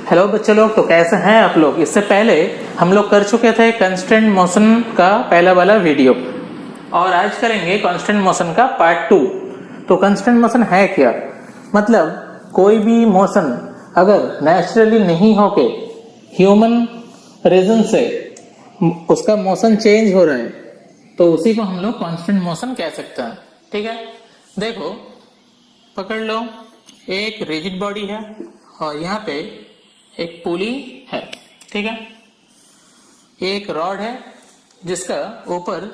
Hello बच्चे लोग, तो कैसे हैं आप लोग। इससे पहले हम लोग कर चुके थे कांस्टेंट मोशन का पहला वाला वीडियो और आज करेंगे कांस्टेंट मोशन का पार्ट 2। तो कांस्टेंट मोशन है क्या, मतलब कोई भी मोशन अगर नेचुरली नहीं होके ह्यूमन रीजन से उसका मोशन चेंज हो रहा है तो उसी को हम लोग कांस्टेंट मोशन कह सकते हैं। ठीक है, देखो पकड़ लो, एक रिजिड बॉडी है और यहाँ पे एक पुली है। ठीक है, एक रॉड है जिसका ऊपर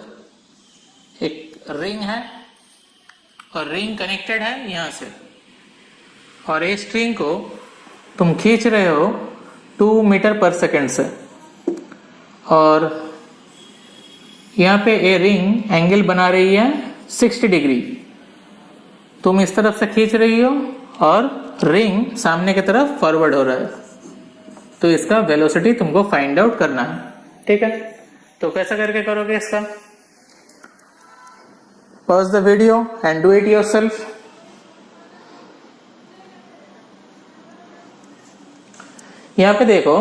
एक रिंग है और रिंग कनेक्टेड है यहाँ से, और इस स्ट्रिंग को तुम खींच रहे हो 2 मीटर पर सेकेंड से, और यहाँ पे ये रिंग एंगल बना रही है 60 डिग्री। तुम इस तरफ से खींच रही हो और रिंग सामने की तरफ फॉरवर्ड हो रहा है, तो इसका वेलोसिटी तुमको फाइंड आउट करना है। ठीक है, तो कैसा करके करोगे इसका, pause the video and do it yourself. यहां पे देखो,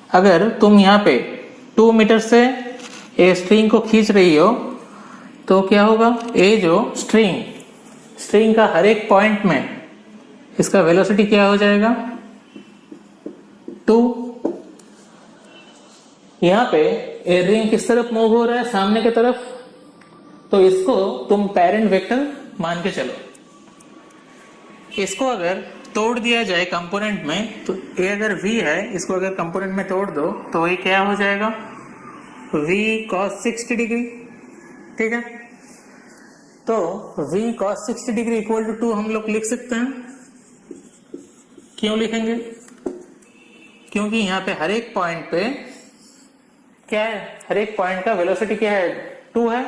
अगर तुम यहां पे 2 मीटर से ये स्ट्रिंग को खींच रही हो तो क्या होगा, ये जो स्ट्रिंग का हर एक पॉइंट में इसका वेलोसिटी क्या हो जाएगा 2। यहां पे ये रिंग किस तरफ मूव हो रहा है, सामने की तरफ, तो इसको तुम पेरेंट वेक्टर मान के चलो। इसको अगर तोड़ दिया जाए कंपोनेंट में तो ये अगर v है, इसको अगर कंपोनेंट में तोड़ दो तो ये क्या हो जाएगा v cos 60 डिग्री। ठीक है, तो v cos 60 degree equal to 2 हम लोग लिख सकते हैं। क्यों लिखेंगे, क्योंकि यहाँ पे हर एक पॉइंट पे क्या है, हर एक पॉइंट का वेलोसिटी क्या है 2 है,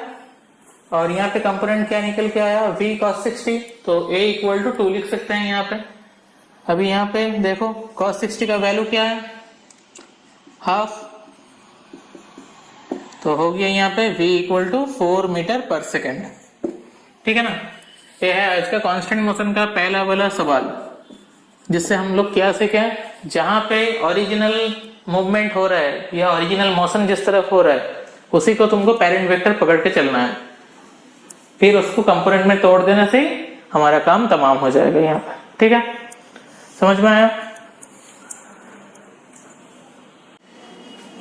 और यहाँ पे कंपोनेंट क्या निकल के आया v cos 60, तो a इक्वल टू 2 लिख सकते हैं यहाँ पे। अभी यहाँ पे देखो cos 60 का वैल्यू क्या है, हाफ, तो हो गया यहाँ पे v equal to 4 metre per second. ठीक है ना, ये है आज का कांस्टेंट मोशन का पहला वाला सवाल, जिससे हम लोग क्या सीखे, जहां पे ओरिजिनल मूवमेंट हो रहा है या ओरिजिनल मोशन जिस तरफ हो रहा है उसी को तुमको पेरेंट वेक्टर पकड़ के चलना है, फिर उसको कंपोनेंट में तोड़ देने से हमारा काम तमाम हो जाएगा यहाँ पे। ठीक है, समझ में आया।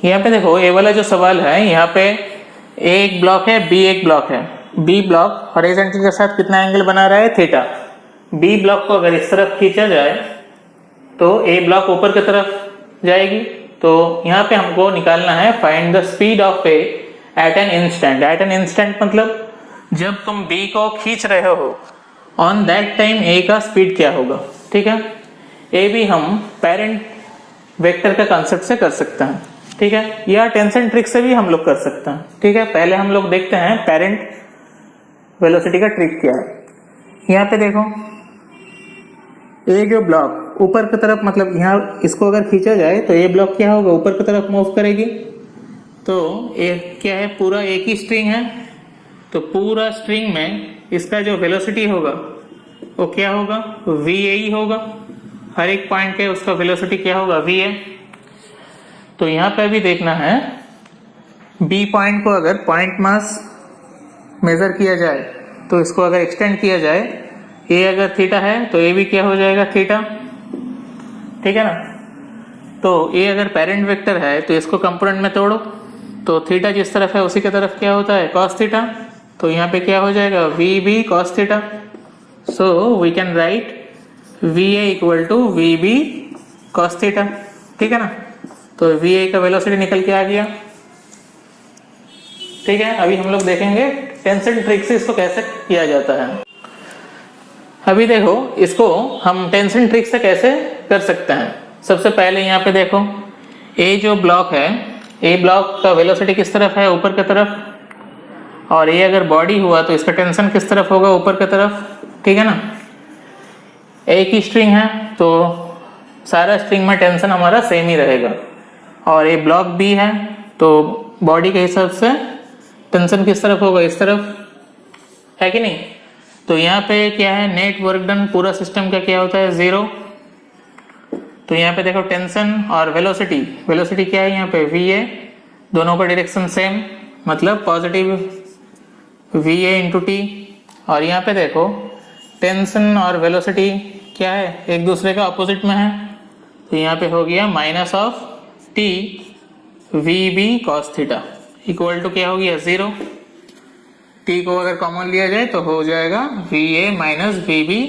यहाँ पे देखो, ये वाला जो सवाल है, यहाँ पे ए एक ब्लॉक है, बी एक ब्लॉक है। बी ब्लॉक हॉरिजॉन्टल के साथ कितना एंगल बना रहा है, थीटा। बी ब्लॉक को अगर इस तरफ खींचा जाए तो ए ब्लॉक ऊपर की तरफ जाएगी, तो यहाँ पे हमको निकालना है find the speed of A at an instant. At an instant मतलब जब तुम बी को खींच रहे हो, ऑन दैट टाइम ए का स्पीड क्या होगा। ठीक है, ए भी हम पेरेंट वेक्टर का कंसेप्ट से कर सकते हैं। ठीक है, या टेंशन ट्रिक से भी हम लोग कर सकते हैं। ठीक है, पहले हम लोग देखते हैं पेरेंट वेलोसिटी का ट्रिक क्या है। यहाँ पे देखो, ये जो ब्लॉक ऊपर की तरफ, मतलब यहाँ इसको अगर खींचा जाए तो ये ब्लॉक क्या होगा, ऊपर की तरफ मूव करेगी। तो ये क्या है, पूरा एक ही स्ट्रिंग है, तो पूरा स्ट्रिंग में इसका जो वेलोसिटी होगा वो क्या होगा, va ही होगा। हर एक पॉइंट पे उसका वेलोसिटी क्या होगा, va। तो यहाँ पे भी देखना है, b पॉइंट को अगर पॉइंट मास मेजर किया जाए तो इसको अगर एक्सटेंड किया जाए, ए अगर थीटा है तो ए भी क्या हो जाएगा, थीटा। ठीक है ना, तो ए अगर पेरेंट वेक्टर है तो इसको कंपोनेंट में तोड़ो, तो थीटा जिस तरफ है उसी की तरफ क्या होता है, cos थीटा। तो यहाँ पे क्या हो जाएगा, v b cos थीटा। So we can write va equal to v b cos theta. ठीक है ना, तो va का वेलोसिटी निकल के आ गया। ठीक है, अभी हम लोग देखेंगे टेंशन ट्रिक से इसको कैसे किया जाता है। अभी देखो, इसको हम टेंशन ट्रिक से कैसे कर सकते हैं। सबसे पहले यहाँ पे देखो, ए जो ब्लॉक है, ए ब्लॉक का वेलोसिटी किस तरफ है, ऊपर की तरफ, और ये अगर बॉडी हुआ तो इसका टेंशन किस तरफ होगा, ऊपर की तरफ। ठीक है ना, एक ही स्ट्रिंग है तो सारा स्ट्रिंग में टेंशन हमारा सेम ही रहेगा, और ये ब्लॉक बी है तो बॉडी के हिसाब से टेंशन किस तरफ होगा, इस तरफ, है कि नहीं। तो यहाँ पे क्या है, नेट वर्क डन पूरा सिस्टम का क्या होता है, 0। तो यहाँ पे देखो टेंशन और वेलोसिटी, वेलोसिटी क्या है यहाँ पे va, दोनों का डायरेक्शन सेम, मतलब पॉजिटिव va इंटू टी। और यहाँ पे देखो टेंशन और वेलोसिटी क्या है, एक दूसरे का अपोजिट में है, तो यहाँ पे हो गया minus of T v b cos theta equal to क्या हो गया 0। टी को अगर कॉमन लिया जाए तो हो जाएगा v a minus v b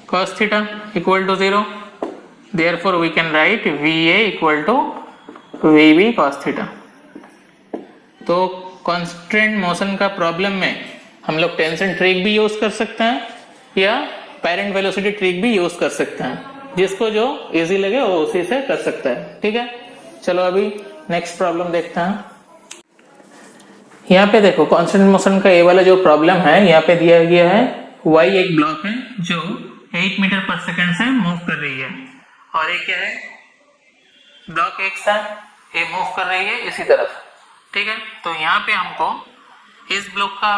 cos theta equal to 0। Therefore we can write v a equal to v b cos theta. तो कॉन्स्टेंट मोशन का प्रॉब्लम में हम लोग टेंशन ट्रिक भी यूज कर सकते हैं या पेरेंट वेलोसिटी ट्रिक भी यूज कर सकते हैं, जिसको जो इजी लगे वो उसी से कर सकता है। ठीक है, चलो अभी नेक्स्ट प्रॉब्लम देखते हैं। यहाँ पे देखो कांस्टेंट मोशन का ये वाला जो प्रॉब्लम है, यहाँ पे दिया गया है y एक ब्लॉक है जो 8 मीटर पर सेकंड से मूव कर रही है, और ये क्या है ब्लॉक x है, ये मूव कर रही है इसी तरफ। ठीक है, तो यहाँ पे हमको इस ब्लॉक का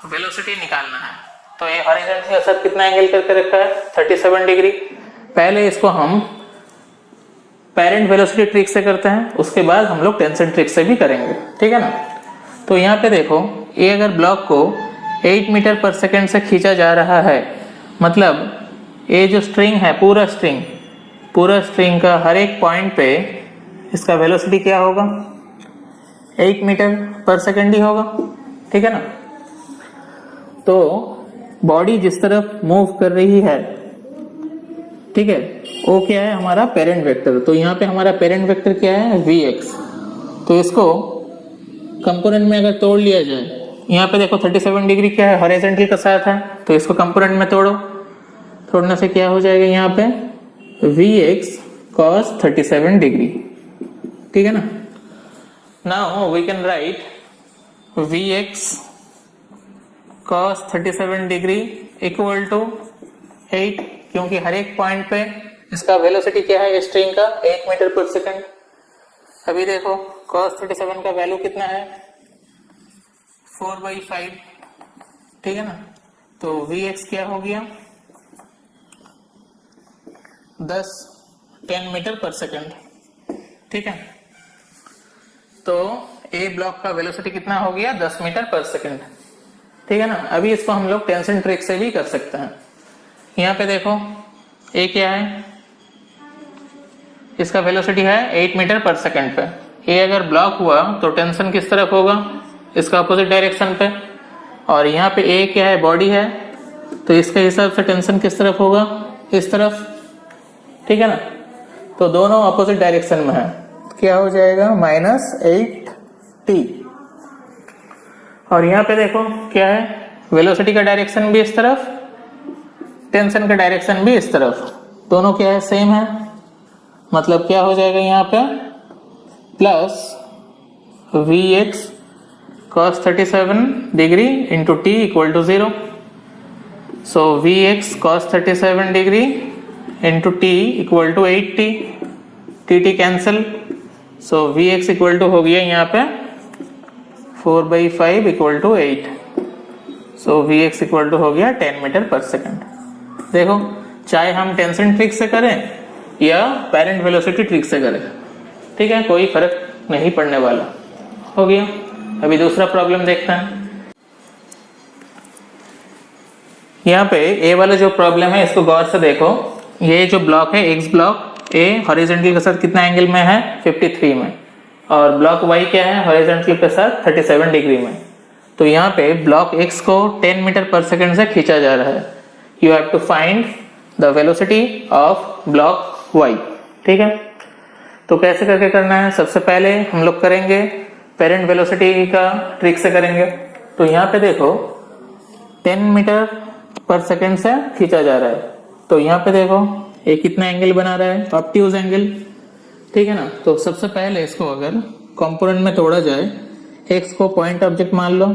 वेलोसिटी निकालना है। तो ये हॉरिजॉन्टल असर कितना एंगल करके रखा है 37 डिग्री। पहले इसको हम पेरेंट वेलोसिटी ट्रिक से करते हैं, उसके बाद हम लोग टेंशन ट्रिक से भी करेंगे। ठीक है ना। तो यहाँ पे देखो ये अगर ब्लॉक को 8 मीटर पर सेकंड से खींचा जा रहा है, मतलब ये जो स्ट्रिंग है पूरा स्ट्रिंग का हर एक पॉइंट पे इसका वेलोसिटी क्या होगा 8 मीटर पर सेकंड ही होगा। ठीक है ना। तो बॉडी जिस तरफ मूव कर रही है, ठीक है, वो क्या है हमारा पेरेंट वेक्टर। तो यहाँ पे हमारा पेरेंट वेक्टर क्या है vx। तो इसको कंपोनेंट में अगर तोड़ लिया जाए, यहाँ पे देखो 37 डिग्री क्या है हॉरिजॉन्टल के साथ है, तो इसको कंपोनेंट में तोड़ने से क्या हो जाएगा यहाँ पे vx cos 37 डिग्री। ठीक है ना। Now we can write vx cos 37 degree equal to 8, क्योंकि हर एक पॉइंट पे इसका वेलोसिटी क्या है स्ट्रिंग का 8 मीटर पर सेकंड। अभी देखो cos 37 का वैल्यू कितना है 4/5। ठीक है ना। तो vx क्या हो गया 10 मीटर पर सेकंड। ठीक है, तो ए ब्लॉक का वेलोसिटी कितना हो गया 10 मीटर पर सेकंड। ठीक है ना। अभी इसको हम लोग टेंशन ट्रिक से भी कर सकते हैं। यहाँ पे देखो ए क्या है, इसका वेलोसिटी है 8 मीटर पर सेकंड पे। ए अगर ब्लॉक हुआ तो टेंशन किस तरफ होगा इसका अपोजिट डायरेक्शन पे, और यहाँ पे ए क्या है बॉडी है, तो इसके हिसाब से टेंशन किस तरफ होगा इस तरफ। ठीक है ना। तो दोनों अपोजिट डायरेक्शन में है, क्या हो जाएगा -8t। और यहाँ पे देखो क्या है वेलोसिटी का डायरेक्शन भी इस तरफ, टेंशन का डायरेक्शन भी इस तरफ, दोनों क्या है सेम है, मतलब क्या हो जाएगा यहाँ पे plus vx cos 37 degree into t equal to 0। सो vx cos 37 degree into t equal to 8t, tt cancel, so vx equal to हो गया यहाँ पे 4/5 equal to 8। So vx equal to हो गया 10 मीटर पर सेकंड। देखो चाहे हम टेंशन ट्रिक से करें या पेरेंट वेलोसिटी ट्रिक से करें, ठीक है, कोई फर्क नहीं पड़ने वाला। हो गया। अभी दूसरा प्रॉब्लम देखते हैं। यहाँ पे ए वाला जो प्रॉब्लम है इसको गौर से देखो। ये जो ब्लॉक है एक्स ब्लॉक ए हॉरिजॉन्टल के साथ कितना एंगल में है 53 में, और ब्लॉक वाई क्या है हॉरिजॉन्टल के साथ 37 डिग्री में। तो यहाँ पे ब्लॉक एक्स को 10 मीटर पर सेकंड से खींचा जा रहा है। You have to find the velocity of block Y. ठीक है, तो कैसे करके करना है, सबसे पहले हम लोग करेंगे पेरेंट वेलोसिटी का ट्रिक से करेंगे। तो यहाँ पे देखो 10 मीटर पर सेकंड से खींचा जा रहा है, तो यहाँ पे देखो ये कितना एंगल बना रहा है ऑब्ट्यूज एंगल। ठीक है ना। तो सबसे पहले इसको अगर कंपोनेंट में तोड़ा जाए, एक्स को पॉइंट ऑब्जेक्ट मान लो,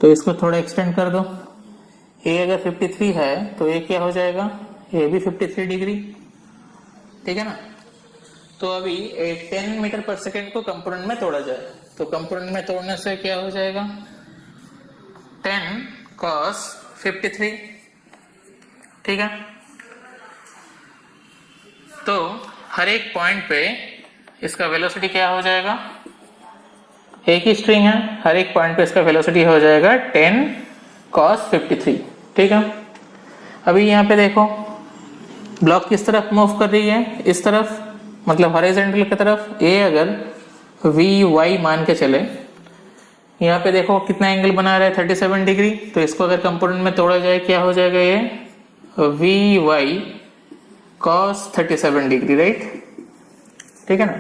तो इसको थोड़ा एक्सटेंड कर दो। ए अगर 53 है तो ये क्या हो जाएगा, ये भी 53 डिग्री। ठीक है ना। तो अभी 10 मीटर पर सेकंड को कंपोनेंट में तोड़ा जाए, तो कंपोनेंट में तोड़ने से क्या हो जाएगा 10 cos 53। ठीक है, तो हर एक पॉइंट पे इसका वेलोसिटी क्या हो जाएगा, एक ही स्ट्रिंग है, हर एक पॉइंट पे इसका वेलोसिटी हो जाएगा 10 cos 53। ठीक है, अभी यहाँ पे देखो ब्लॉक किस तरफ मूव कर रही है, इस तरफ, मतलब हॉरिजॉन्टल की तरफ। ए अगर वी वाई मान के चले, यहाँ पे देखो कितना एंगल बना रहा है 37 डिग्री, तो इसको अगर कंपोनेंट में तोड़ा जाए क्या हो जाएगा, ये v y cos 37 degree, right. ठीक है ना,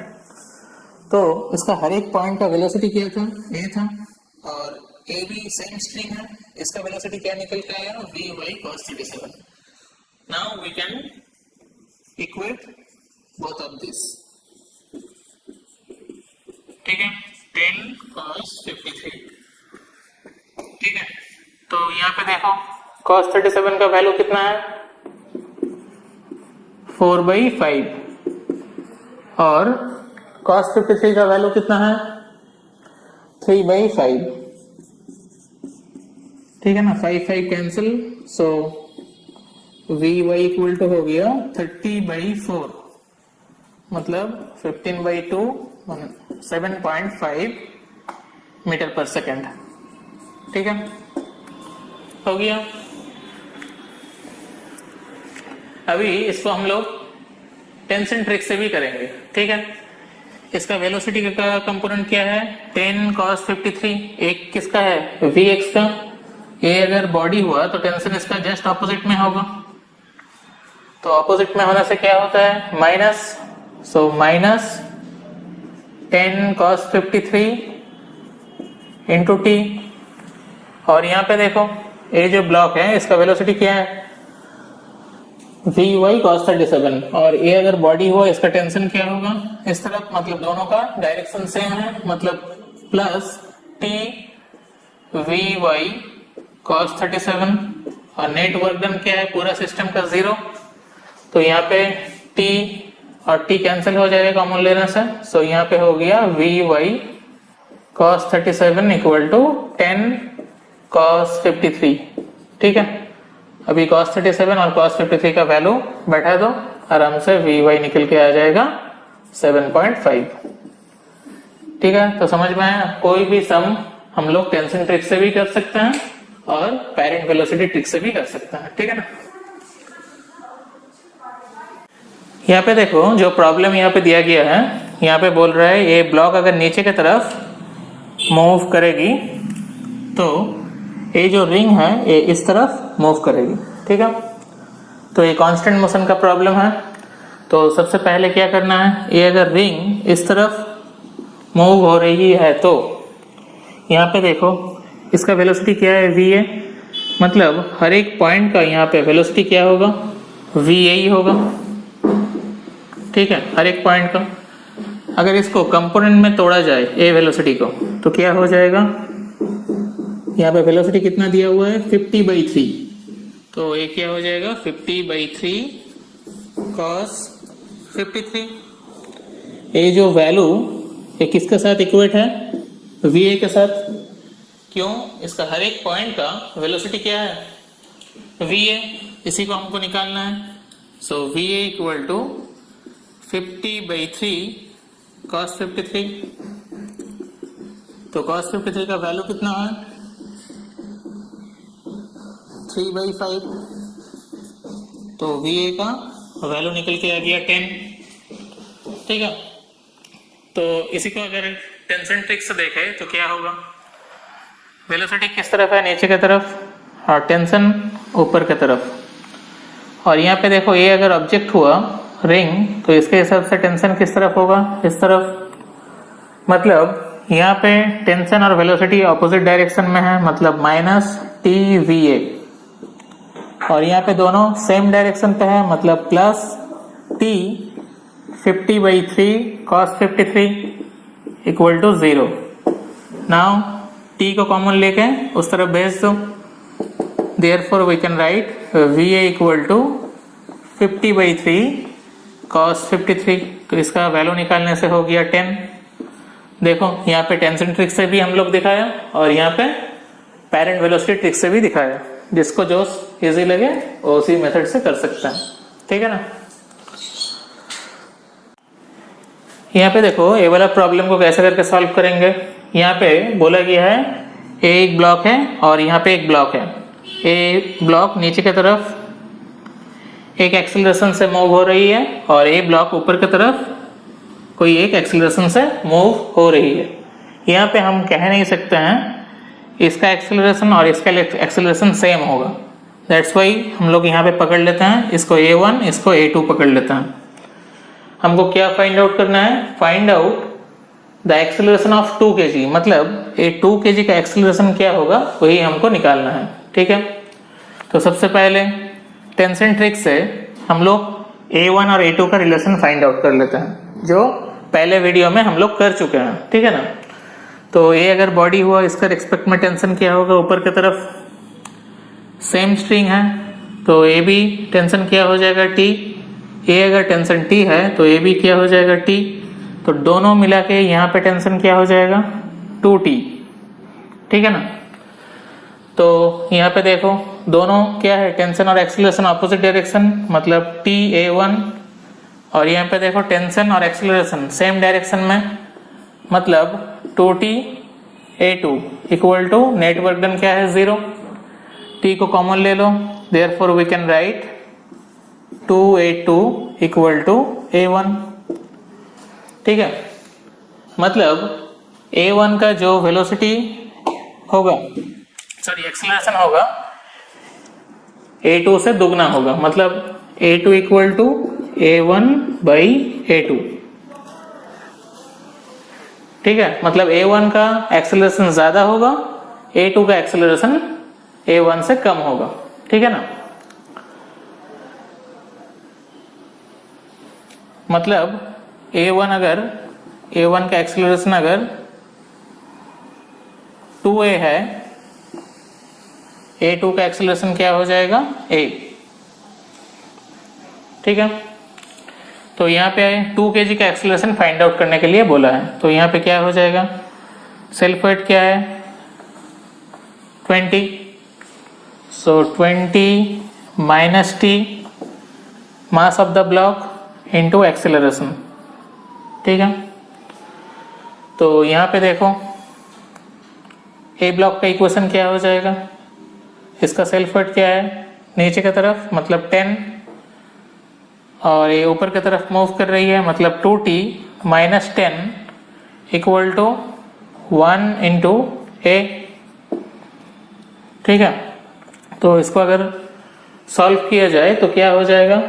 तो इसका हर एक पॉइंट का वेलोसिटी क्या था, ए था, और ए भी सेम स्ट्रिंग है, इसका वेलोसिटी क्या निकल के आया, v y cos 37। Now we can equate both of this. ठीक है, 10 cos 53। ठीक है, तो यहाँ पे देखो cos 37 का वैल्यू कितना है, 4/5, और cos 53 का वैल्यू कितना है, 3/5। ठीक है ना, 5 cancel, so v y equal to हो गया 30/4, मतलब 15/2, 7.5 मीटर पर सेकेंड। ठीक है, हो गया। अभी इसको हम लोग टेंशन ट्रिक से भी करेंगे। ठीक है, इसका वेलोसिटी का कंपोनेंट क्या है, 10 cos 53। एक किसका है, Vx का। ए अगर बॉडी हुआ तो टेंशन इसका जस्ट ऑपोजिट में होगा, तो ऑपोजिट में होने से क्या होता है, minus, so minus 10 cos 53 into T. और यहाँ पे देखो ये जो ब्लॉक है इसका वेलोसिटी क्या है, वी वाई cos 37, और ये अगर बॉडी हुआ इसका टेंशन क्या होगा, इस तरफ, मतलब दोनों का डायरेक्शन सेम है, मतलब plus T v y cos 37, और नेट वर्क डन क्या है पूरा सिस्टम का 0, तो यहाँ पे टी और टी कैंसिल हो जाएगा कॉमन लेने से, सो यहाँ पे हो गया v y cos 37 equal to 10 cos 53। ठीक है, अभी cos 37 और cos 53 का वैल्यू बैठा दो, आराम से वी वाई निकल के आ जाएगा 7.5। ठीक है, तो समझ में आया, कोई भी सम हम लोग टेंशन ट्रिक से भी कर सकते हैं और पेरेंट वेलोसिटी ट्रिक से भी कर सकते हैं। ठीक है ना, यहाँ पे देखो जो प्रॉब्लम यहाँ पे दिया गया है, यहाँ पे बोल रहा है ये ब्लॉक अगर नीचे की तरफ मूव करेगी तो ये जो रिंग है ये इस तरफ मूव करेगी। ठीक है, तो ये कांस्टेंट मोशन का प्रॉब्लम है, तो सबसे पहले क्या करना है, ये अगर रिंग इस तरफ मूव हो रही है तो यहाँ पे देखो इसका वेलोसिटी क्या है, वी ए, मतलब हर एक पॉइंट का यहाँ पे वेलोसिटी क्या होगा, वी ए ही होगा। ठीक है, हर एक पॉइंट का अगर इसको कंपोनेंट में तोड़ा जाए ए वेलोसिटी को तो क्या हो जाएगा, यहाँ पे वेलोसिटी कितना दिया हुआ है 50/3, तो ये क्या हो जाएगा 50/3 cos 53। ये जो वैल्यू ये किसके साथ इक्वेट है, वी ए के साथ, क्यों, इसका हर एक पॉइंट का वेलोसिटी क्या है, वी ए, इसी को हमको निकालना है, so v a equal to 50/3 cos 53, तो cos 53 का वैल्यू कितना है 3/5, तो VA का वैल्यू निकल के आ गया 10। ठीक है, तो इसी को अगर टेंशन ट्रिक से देखें तो क्या होगा, वेलोसिटी किस तरफ है, नीचे की तरफ, और टेंशन ऊपर की तरफ, और यहाँ पे देखो ये अगर ऑब्जेक्ट हुआ रिंग तो इसके हिसाब से टेंशन किस तरफ होगा, इस तरफ, मतलब यहाँ पे टेंशन और वेलोसिटी ऑपोजिट डायरेक्शन में है, मतलब माइनस टी वी ए, और यहाँ पे दोनों सेम डायरेक्शन पे है, मतलब plus T 50/3 cos 53 equal to 0। Now T को कॉमन लेके उस तरफ भेज दो, therefore we can write v a equal to 50/3 cos 53, तो इसका वैल्यू निकालने से हो गया 10। देखो यहाँ पे टेंशन ट्रिक से भी हम लोग दिखाया और यहाँ पे पेरेंट वेलोसिटी ट्रिक से भी दिखाया, जिसको जो इजी लगे वो उसी मेथड से कर सकता है। ठीक है ना, यहाँ पे देखो ये वाला प्रॉब्लम को कैसे करके सॉल्व करेंगे। यहाँ पे बोला गया है ए एक ब्लॉक है और यहाँ पे एक ब्लॉक है। ए ब्लॉक नीचे की तरफ एक एक्सेलरेशन से मूव हो रही है और ए ब्लॉक ऊपर की तरफ कोई एक एक्सेलरेशन से मूव हो रही है। यहाँ पे हम कह नहीं सकते हैं इसका एक्सेलरेशन और इसका एक्सेलरेशन सेम होगा। दैट्स वाई हम लोग यहाँ पे पकड़ लेते हैं इसको A1, इसको A2 पकड़ लेते हैं। हमको क्या फाइंड आउट करना है? Find out the acceleration of 2 kg, मतलब ये 2 kg का एक्सेलरेशन क्या होगा वही हमको निकालना है। ठीक है, तो सबसे पहले टेंशन ट्रिक से हम लोग A1 और A2 का रिलेशन फाइंड आउट कर लेते हैं, जो पहले वीडियो में हम लोग कर चुके हैं। ठीक है ना, तो ये अगर बॉडी हुआ इसका रिस्पेक्ट में टेंशन क्या होगा? ऊपर की तरफ सेम स्ट्रिंग है तो ए भी टेंशन क्या हो जाएगा? T। ए अगर टेंशन T है तो ए भी क्या हो जाएगा? T। तो दोनों मिला के यहाँ पे टेंशन क्या हो जाएगा? 2T। ठीक है ना, तो यहाँ पे देखो दोनों क्या है? टेंशन और एक्सीलरेशन ऑपोजिट डायरेक्शन, मतलब TA1, और यहाँ पे देखो टेंशन और एक्सीलरेशन सेम डायरेक्शन में, मतलब 2T/A2 equal to net work done क्या है? 0। T को कॉमन ले लो, therefore we can write 2A2 equal to A1। ठीक है, मतलब A1 का जो वेलोसिटी होगा, सॉरी एक्सेलरेशन होगा, A2 से दुगना होगा, मतलब A2 इक्वल टू A1/A2। ठीक है, मतलब A1 का एक्सेलरेशन ज्यादा होगा, A2 का एक्सेलरेशन A1 से कम होगा। ठीक है ना, मतलब A1 का एक्सेलरेशन अगर 2A है, A2 का एक्सेलरेशन क्या हो जाएगा? A। ठीक है, तो यहाँ पे 2 kg का एक्सेलरेशन फाइंड आउट करने के लिए बोला है, तो यहाँ पे क्या हो जाएगा? सेल्फ वेट क्या है? 20, सो 20 - T mass of the block into acceleration. ठीक है, तो यहाँ पे देखो ए ब्लॉक का इक्वेशन क्या हो जाएगा? इसका सेल्फ वेट क्या है? नीचे की तरफ मतलब 10, और ये ऊपर की तरफ मूव कर रही है, मतलब 2T - 10 equal to 1 into A। ठीक है, तो इसको अगर सॉल्व किया जाए तो क्या हो जाएगा?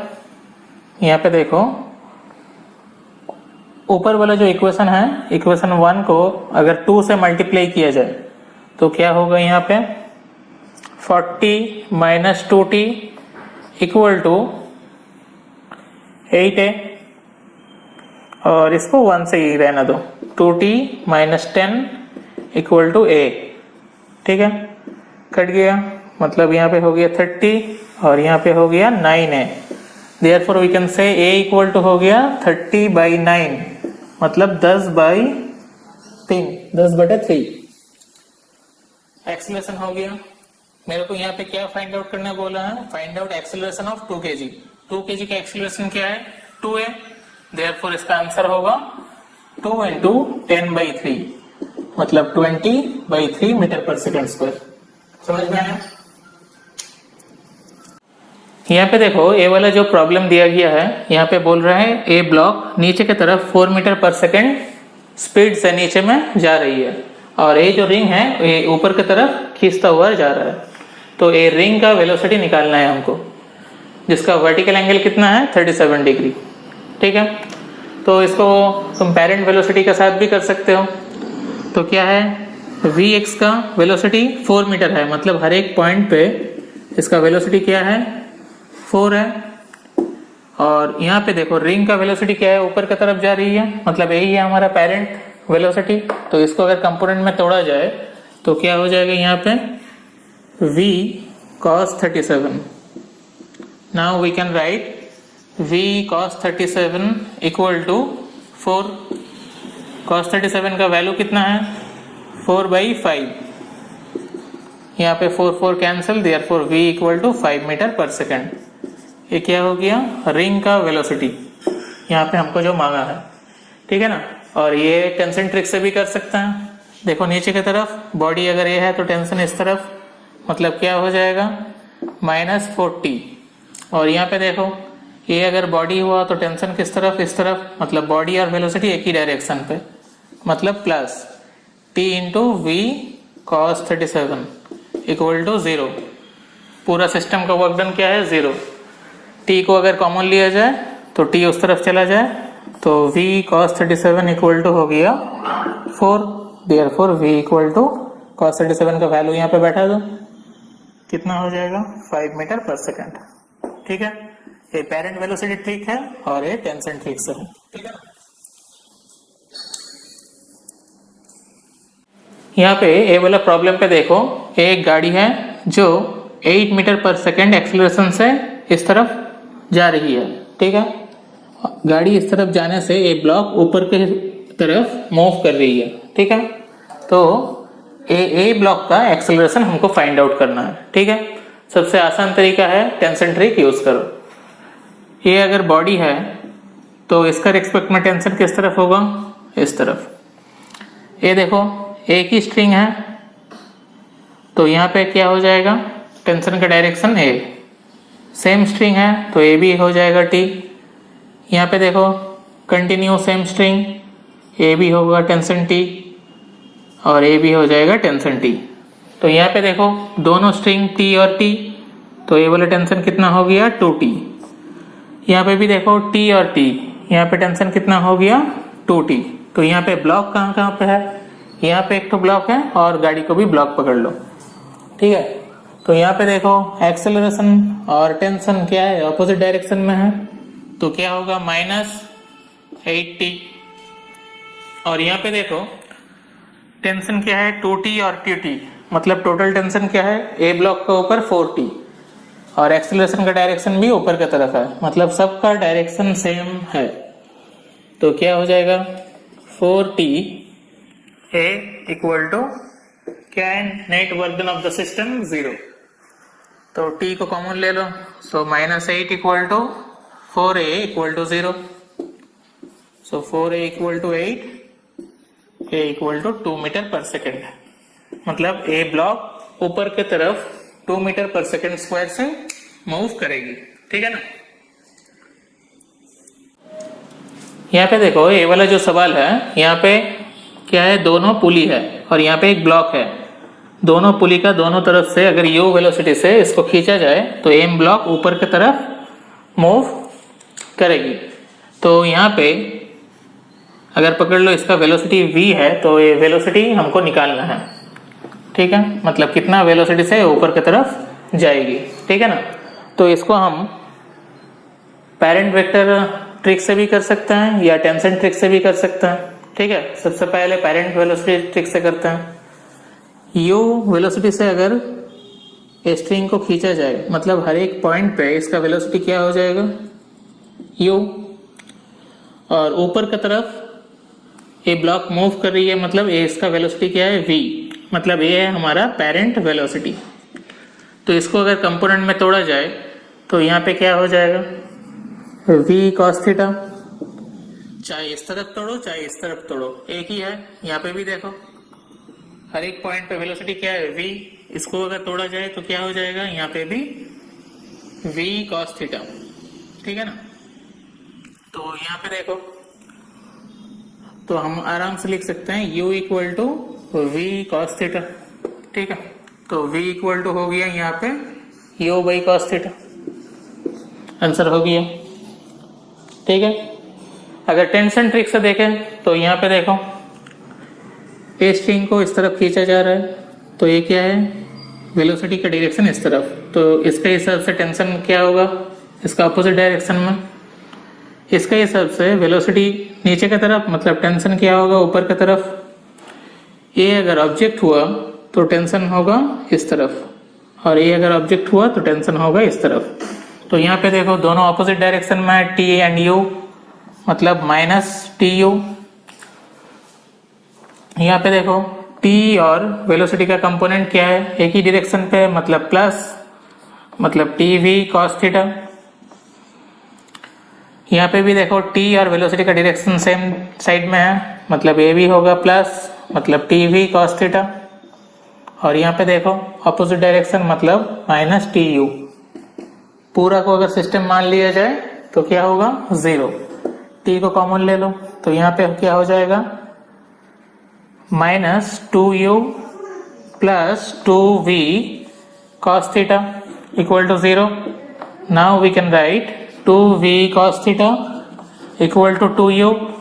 यहाँ पे देखो ऊपर वाला जो इक्वेशन है, इक्वेशन 1 को अगर 2 से मल्टीप्लाई किया जाए तो क्या होगा? यहाँ पे 40 - 2T इक्वल टू 8A, और इसको 1 से ही रहना दो, 2T - 10 इक्वल टू A। ठीक है, कट गया, मतलब यहाँ पे हो गया 30 और यहाँ पे हो गया 9A। Therefore we can say A equal to हो गया 30/9, मतलब 10/3, 10/3 एक्सेलरेशन हो गया। मेरे को यहाँ पे क्या फाइंड आउट करना बोला है? Find out acceleration of 2 kg। 2 kg का एक्सेलरेशन क्या है? 2A। देयरफॉर इसका आंसर होगा 2 इंटू 10/3, मतलब 20/3 मीटर पर सेकेंड स्क्वायर। समझ में आया? यहाँ पे देखो ए वाला जो प्रॉब्लम दिया गया है, यहाँ पे बोल रहा है ए ब्लॉक नीचे की तरफ 4 मीटर पर सेकेंड स्पीड से नीचे में जा रही है, और ये जो रिंग है ये ऊपर की तरफ खींचता हुआ जा रहा है। तो ये रिंग का वेलोसिटी निकालना है हमको, जिसका वर्टिकल एंगल कितना है? 37 डिग्री। ठीक है, तो इसको तुम पेरेंट वेलोसिटी के साथ भी कर सकते हो। तो क्या है? Vx का वेलोसिटी 4 मीटर है, मतलब हर एक पॉइंट पे इसका वेलोसिटी क्या है? 4 है। और यहाँ पे देखो रिंग का वेलोसिटी क्या है? ऊपर की तरफ जा रही है, मतलब यही है हमारा पेरेंट वेलोसिटी। तो इसको अगर कंपोनेंट में तोड़ा जाए तो क्या हो जाएगा? यहाँ पे v cos 37। Now we can write v cos 37 equal to 4। cos 37 का वैल्यू कितना है? 4/5। यहाँ पे 4 cancel, therefore v equal to 5 metre per second. ये क्या हो गया? रिंग का वेलोसिटी यहाँ पे हमको जो मांगा है। ठीक है ना। और ये टेंशन ट्रिक से भी कर सकते हैं। देखो नीचे की तरफ बॉडी अगर ये है तो टेंशन इस तरफ, मतलब क्या हो जाएगा -40। और यहाँ पे देखो ये अगर बॉडी हुआ तो टेंशन किस तरफ, इस तरफ, मतलब बॉडी और वेलोसिटी एक ही डायरेक्शन पे, मतलब plus T into v cos 37 equal to 0। पूरा सिस्टम का वर्क डन क्या है 0। T को अगर कॉमन लिया जाए तो T उस तरफ चला जाए तो V cos 37 इक्वल टू हो गया 4। Therefore V equal to cos 37 का वैल्यू यहाँ पे बैठा दो, कितना हो जाएगा 5 मीटर पर सेकेंड। ठीक है, ये पेरेंट वेलोसिटी ट्रिक है और ये टेंशन ट्रिक से है। ठीक है, यहाँ पे ये वाला प्रॉब्लम पे देखो, एक गाड़ी है जो 8 मीटर पर सेकेंड एक्सीलरेशन से इस तरफ जा रही है। ठीक है, गाड़ी इस तरफ जाने से ये ब्लॉक ऊपर के तरफ मूव कर रही है। ठीक है, तो ए ब्लॉक का एक्सीलरेशन हमको फाइंड आउट करना है। ठीक है, सबसे आसान तरीका है टेंशन ट्रिक यूज करो। ये अगर बॉडी है तो इसका रिस्पेक्ट में टेंशन किस तरफ होगा, इस तरफ। ये देखो एक ही स्ट्रिंग है तो यहाँ पे क्या हो जाएगा, टेंशन का डायरेक्शन ए। सेम स्ट्रिंग है तो ए भी हो जाएगा टी। यहाँ पे देखो कंटिन्यू सेम स्ट्रिंग, ए भी होगा टेंशन टी और ए भी हो जाएगा टेंशन टी। तो यहाँ पे देखो दोनों स्ट्रिंग टी और टी, तो ये वाला टेंशन कितना हो गया 2t। यहाँ पे भी देखो टी और टी, यहाँ पे टेंशन कितना हो गया 2t। तो यहाँ पे ब्लॉक कहाँ कहाँ पे है, यहाँ पे एक तो ब्लॉक है और गाड़ी को भी ब्लॉक पकड़ लो। ठीक है, तो यहाँ पे देखो एक्सेलरेशन और टेंशन क्या है, ऑपोजिट डायरेक्शन में है, तो क्या होगा -8t। और यहाँ पे देखो टेंशन क्या है 2t और 2t, मतलब टोटल टेंशन क्या है ए ब्लॉक के ऊपर 4t और एक्सेलरेशन का डायरेक्शन भी ऊपर की तरफ है, मतलब सबका डायरेक्शन सेम है। तो क्या हो जाएगा 4t ए इक्वल टू क्या है, net work done of the system 0। तो t को कॉमन ले लो, so -8 equal to 4a equal to 0। So 4a equal to 8, a equal to 2 metre per second, मतलब ए ब्लॉक ऊपर के तरफ 2 मीटर पर सेकेंड स्क्वायर से मूव करेगी। ठीक है ना। यहाँ पे देखो ये वाला जो सवाल है, यहाँ पे क्या है, दोनों पुली है और यहाँ पे एक ब्लॉक है। दोनों पुली का दोनों तरफ से अगर u वेलोसिटी से इसको खींचा जाए तो m ब्लॉक ऊपर की तरफ मूव करेगी। तो यहाँ पे अगर पकड़ लो इसका वेलोसिटी v है तो ये वेलोसिटी हमको निकालना है। ठीक है, मतलब कितना वेलोसिटी से ऊपर की तरफ जाएगी। ठीक है ना, तो इसको हम पेरेंट वेक्टर ट्रिक से भी कर सकते हैं या टेंशन ट्रिक से भी कर सकते हैं। ठीक है, सबसे पहले पेरेंट वेलोसिटी ट्रिक से करते हैं। u वेलोसिटी से अगर स्ट्रिंग को खींचा जाए, मतलब हर एक पॉइंट पे इसका वेलोसिटी क्या हो जाएगा u, और ऊपर की तरफ ये ब्लॉक मूव कर रही है, मतलब ये इसका वेलोसिटी क्या है v, मतलब ये है हमारा पेरेंट वेलोसिटी। तो इसको अगर कंपोनेंट में तोड़ा जाए तो यहाँ पे क्या हो जाएगा v cos थीटा, चाहे इस तरफ तोड़ो चाहे इस तरफ तोड़ो एक ही है। यहाँ पे भी देखो हर एक पॉइंट पे वेलोसिटी क्या है v, इसको अगर तोड़ा जाए तो क्या हो जाएगा, यहाँ पे भी v cos थीटा। ठीक है ना, तो यहाँ पे देखो तो हम आराम से लिख सकते हैं u equal to v cos theta. ठीक है, तो v इक्वल टू हो गया यहाँ पे u by cos theta, answer हो गया। ठीक है, अगर टेंशन ट्रिक से देखें तो यहाँ पे देखो ए स्ट्रिंग को इस तरफ खींचा जा रहा है, तो ये क्या है वेलोसिटी का डायरेक्शन इस तरफ, तो इसके हिसाब से टेंशन क्या होगा इसका अपोजिट डायरेक्शन में। इसके हिसाब से वेलोसिटी नीचे की तरफ, मतलब टेंशन क्या होगा ऊपर की तरफ। ये अगर ऑब्जेक्ट हुआ तो टेंशन होगा इस तरफ, और ये अगर ऑब्जेक्ट हुआ तो टेंशन होगा इस तरफ। तो यहाँ पे देखो दोनों ऑपोजिट डायरेक्शन में t एंड u, मतलब -tu। यहाँ पे देखो t और वेलोसिटी का कंपोनेंट क्या है, एक ही डायरेक्शन पे, मतलब प्लस, मतलब tv cos थीटा। यहाँ पे भी देखो टी और वेलोसिटी का डायरेक्शन सेम साइड में है, मतलब ए भी होगा प्लस, मतलब टी वी कॉस थीटा। और यहाँ पे देखो अपोजिट डायरेक्शन मतलब माइनस टी यू। पूरा को अगर सिस्टम मान लिया जाए तो क्या होगा, जीरो। टी को कॉमन ले लो तो यहाँ पे क्या हो जाएगा, minus two u plus two v cos theta equal to 0. Now we can write 2v cos theta equal to 2u.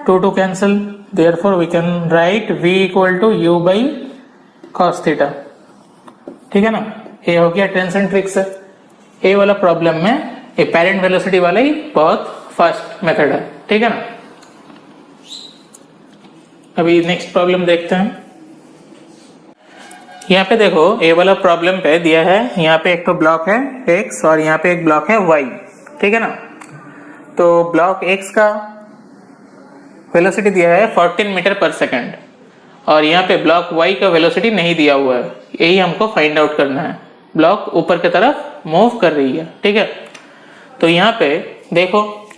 2 cancel, therefore we can write v equal to u by cos theta. ठीक है ना, ये हो गया tension tricks. ये वाला problem में ये पेरेंट वेलोसिटी वाला ही बहुत फास्ट मेथड है, ठीक है ना। अभी नेक्स्ट प्रॉब्लम देखते हैं। यहाँ पे देखो ये वाला प्रॉब्लम पे दिया है, यहाँ पे एक तो ब्लॉक है x और यहाँ पे एक ब्लॉक है y, ठीक है ना। तो ब्लॉक x का वेलोसिटी दिया है 14 मीटर पर सेकंड और यहाँ पे ब्लॉक y का वेलोसिटी नहीं दिया हुआ है, यही हमको फाइंड आउट करना है। ब्लॉक ऊपर की तरफ मूव कर रही है, ठीक है। तो यहाँ पे देखो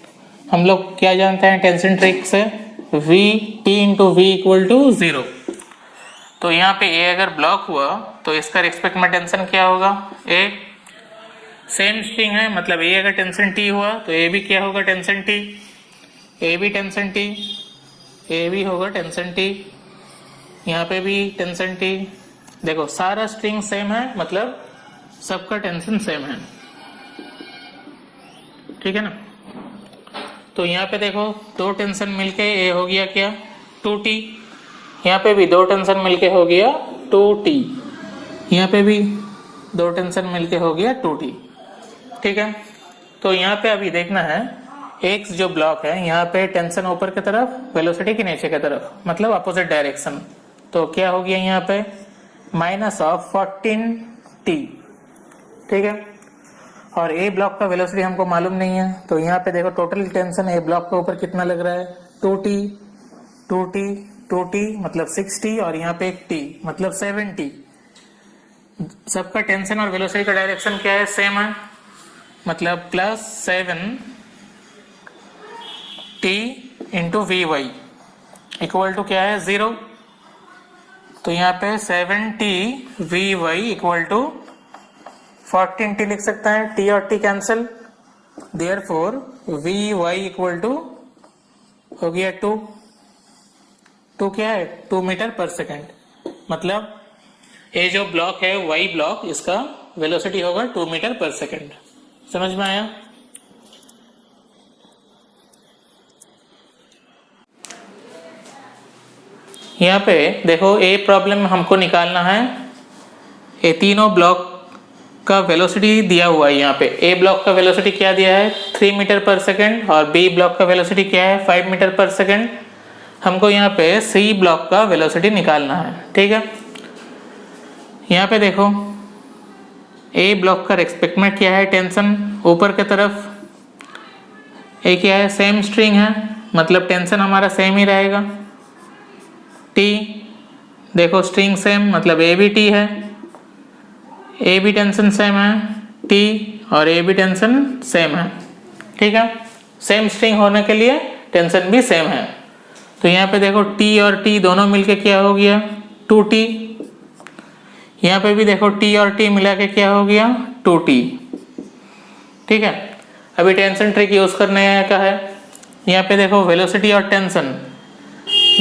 हम लोग क्या जानते हैं टेंशन ट्रिक से, v t into v equal to 0। तो यहाँ पे ए अगर ब्लॉक हुआ तो इसका रिस्पेक्ट में टेंशन क्या होगा, ए सेम स्ट्रिंग है, मतलब ए अगर टेंशन टी हुआ तो ए भी क्या होगा, टेंशन टी। ए भी टेंशन टी, ए भी होगा टेंशन टी, यहाँ पे भी टेंशन टी। देखो सारा स्ट्रिंग सेम है, मतलब सबका टेंशन सेम है, ठीक है ना। तो यहाँ पे देखो दो टेंशन मिलके ए हो गया क्या, 2t। यहाँ पे भी दो टेंशन मिलके हो गया 2t, यहाँ पे भी दो टेंशन मिलके हो गया 2t, ठीक है। तो यहाँ पे अभी देखना है x जो ब्लॉक है, यहाँ पे टेंशन ऊपर की तरफ, वेलोसिटी के नीचे की तरफ, मतलब अपोजिट डायरेक्शन। तो क्या हो गया यहाँ पे, माइनस ऑफ 14t, ठीक है। और ए ब्लॉक का वेलोसिटी हमको मालूम नहीं है, तो यहाँ पे देखो टोटल टेंशन ए ब्लॉक के ऊपर कितना लग रहा है, 2t 2t 2t मतलब 6t और यहाँ पे एक t मतलब 7t। सबका टेंशन और वेलोसिटी का डायरेक्शन क्या है, सेम है, मतलब plus 7t into v y equal to क्या है, 0। तो यहाँ पे 7t we y equal to 14t लिख सकता है, t और t cancel, therefore v y equal to हो गया 2 क्या है, 2 मीटर पर सेकंड। मतलब ये जो ब्लॉक है y ब्लॉक, इसका वेलोसिटी होगा 2 मीटर पर सेकंड। समझ में आया। यहाँ पे देखो ए प्रॉब्लम में हमको निकालना है, ये तीनों ब्लॉक का वेलोसिटी दिया हुआ है। यहाँ पे ए ब्लॉक का वेलोसिटी क्या दिया है, 3 मीटर पर सेकंड और बी ब्लॉक का वेलोसिटी क्या है, 5 मीटर पर सेकंड। हमको यहाँ पे सी ब्लॉक का वेलोसिटी निकालना है, ठीक है। यहाँ पे देखो ए ब्लॉक का रिस्पेक्ट में क्या है, टेंशन ऊपर की तरफ। ए क्या है, सेम स्ट्रिंग है, मतलब टेंशन हमारा सेम ही रहेगा। टी देखो स्ट्रिंग सेम, मतलब ए भी टी है, ए भी टेंशन सेम है, टी और ए भी टेंशन सेम है, ठीक है। सेम स्ट्रिंग होने के लिए टेंशन भी सेम है। तो यहाँ पे देखो t और t दोनों मिलके क्या हो गया, 2t। यहाँ पे भी देखो t और t मिला के क्या हो गया, 2t, ठीक है। अभी टेंशन ट्रिक यूज करने का है। यहाँ पे देखो वेलोसिटी और टेंशन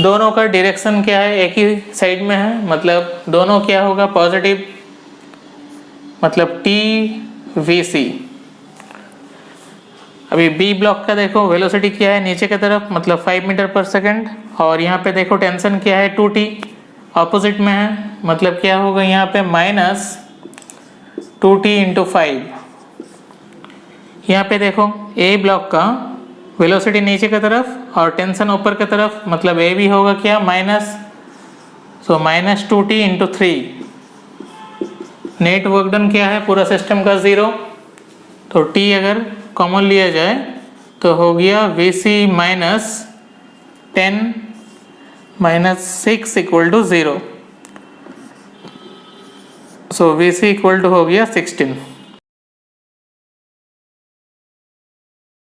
दोनों का डायरेक्शन क्या है, एक ही साइड में है, मतलब दोनों क्या होगा, पॉजिटिव, मतलब t vc। अभी बी ब्लॉक का देखो वेलोसिटी क्या है, नीचे की तरफ, मतलब 5 मीटर पर सेकंड। और यहाँ पे देखो टेंशन क्या है, 2t ऑपोजिट में है, मतलब क्या होगा यहाँ पे माइनस 2t इंटू 5। यहाँ पे देखो ए ब्लॉक का वेलोसिटी नीचे की तरफ और टेंशन ऊपर की तरफ, मतलब ए भी होगा क्या, minus, so minus 2t into 3। Net work done क्या है पूरा सिस्टम का, 0। तो t अगर कॉमन लिया जाए तो हो गया Vc minus 10 minus 6 equal to 0। So Vc equal to हो गया 16।